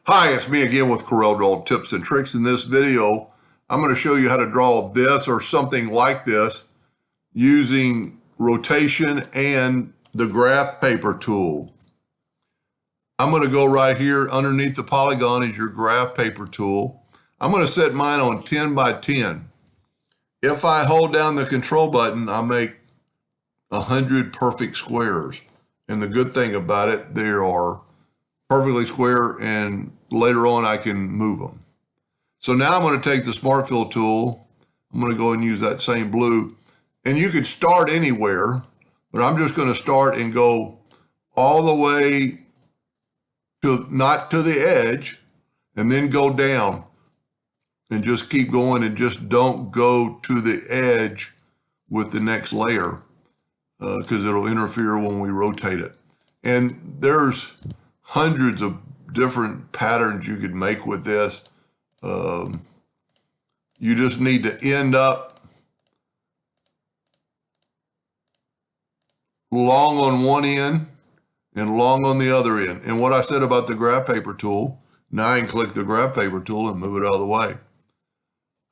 Hi, it's me again with CorelDraw Tips and Tricks. In this video, I'm going to show you how to draw this or something like this using rotation and the graph paper tool. I'm going to go right here underneath the polygon is your graph paper tool. I'm going to set mine on 10 by 10. If I hold down the control button, I make 100 perfect squares. And the good thing about it, they are perfectly square, and later on I can move them. So now I'm going to take the Smart Fill tool. I'm going to go and use that same blue. And you could start anywhere, but I'm just going to start and go all the way to, not to the edge, and then go down. And just keep going and just don't go to the edge with the next layer because it'll interfere when we rotate it. And there's hundreds of different patterns you could make with this. You just need to end up long on one end and long on the other end. And what I said about the graph paper tool, now I can click the graph paper tool and move it out of the way.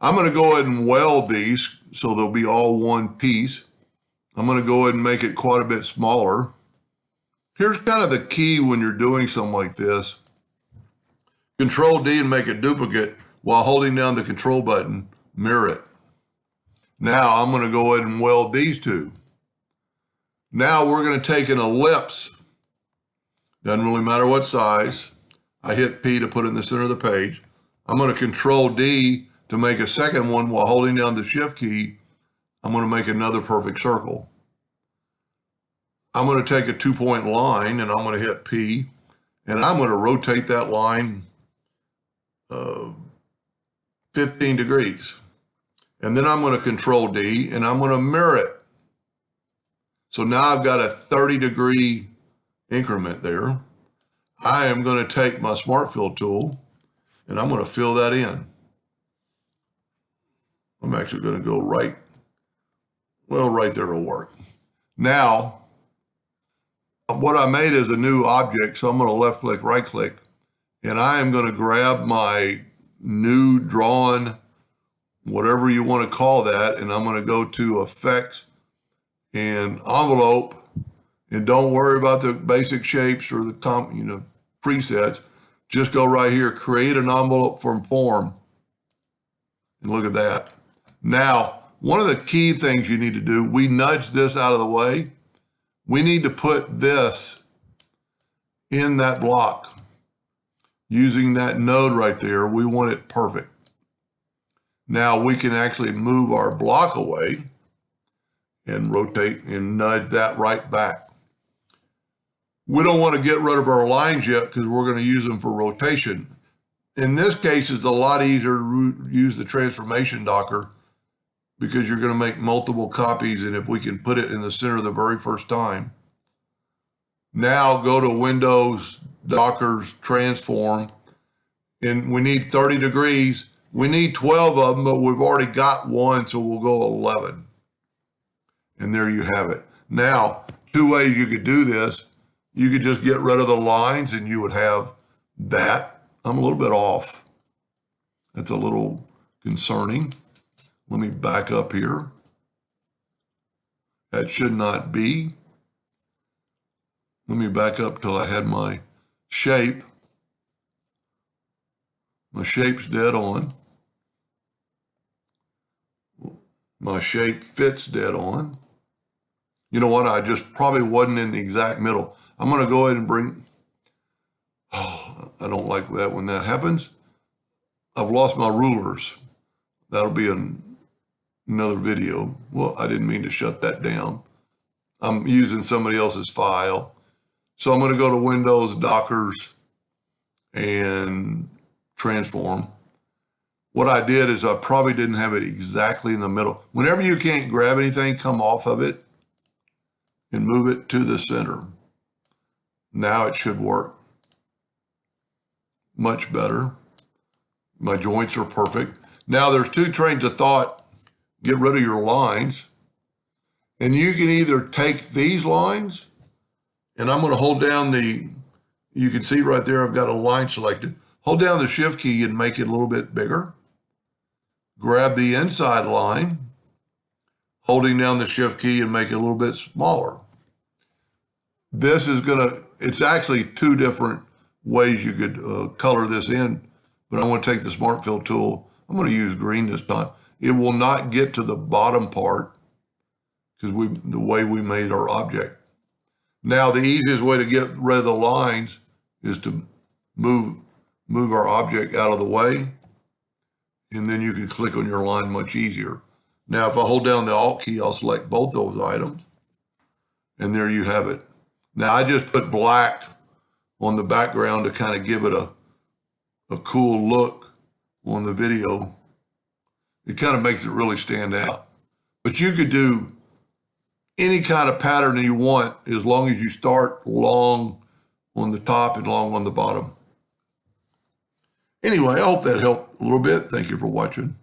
I'm going to go ahead and weld these so they'll be all one piece. I'm going to go ahead and make it quite a bit smaller. Here's kind of the key when you're doing something like this. Control D and make a duplicate while holding down the control button, mirror it. Now I'm going to go ahead and weld these two. Now we're going to take an ellipse. Doesn't really matter what size. I hit P to put it in the center of the page. I'm going to Control D to make a second one while holding down the Shift key. I'm going to make another perfect circle. I'm going to take a 2-point line and I'm going to hit P, and I'm going to rotate that line 15 degrees. And then I'm going to Control D and I'm going to mirror it. So now I've got a 30-degree increment there. I am going to take my Smart Fill tool and I'm going to fill that in. I'm actually going to go right there will work. Now, what I made is a new object, so I'm going to left click, right click, and I am going to grab my new drawn, whatever you want to call that, and I'm going to go to Effects and Envelope, and don't worry about the basic shapes or the presets. Just go right here, create an envelope from form, and look at that. Now, one of the key things you need to do, we nudge this out of the way. We need to put this in that block. Using that node right there, we want it perfect. Now we can actually move our block away and rotate and nudge that right back. We don't want to get rid of our lines yet because we're going to use them for rotation. In this case, it's a lot easier to use the transformation docker because you're going to make multiple copies, and if we can put it in the center the very first time. Now go to Windows, Dockers, Transform, and we need 30 degrees. We need 12 of them, but we've already got one, so we'll go 11. And there you have it. Now, two ways you could do this. You could just get rid of the lines and you would have that. I'm a little bit off. That's a little concerning. Let me back up here. That should not be. Let me back up till I had my shape. My shape's dead on. My shape fits dead on. You know what? I just probably wasn't in the exact middle. I'm going to go ahead and bring, I don't like that when that happens. I've lost my rulers. That'll be another video. Well, I didn't mean to shut that down. I'm using somebody else's file. So I'm going to go to Windows, Dockers, and Transform. What I did is I probably didn't have it exactly in the middle. Whenever you can't grab anything, come off of it and move it to the center. Now it should work much better. My joints are perfect. Now there's two trains of thought. Get rid of your lines. And you can either take these lines, and I'm going to hold down you can see right there, I've got a line selected. Hold down the Shift key and make it a little bit bigger. Grab the inside line, holding down the Shift key and make it a little bit smaller. This is it's actually two different ways you could color this in, but I'm going to take the Smart Fill tool. I'm going to use green this time. It will not get to the bottom part because the way we made our object. Now, the easiest way to get rid of the lines is to move our object out of the way, and then you can click on your line much easier. Now, if I hold down the Alt key, I'll select both those items, and there you have it. Now, I just put black on the background to kind of give it a cool look on the video. It kind of makes it really stand out. But you could do any kind of pattern that you want as long as you start long on the top and long on the bottom. Anyway, I hope that helped a little bit. Thank you for watching.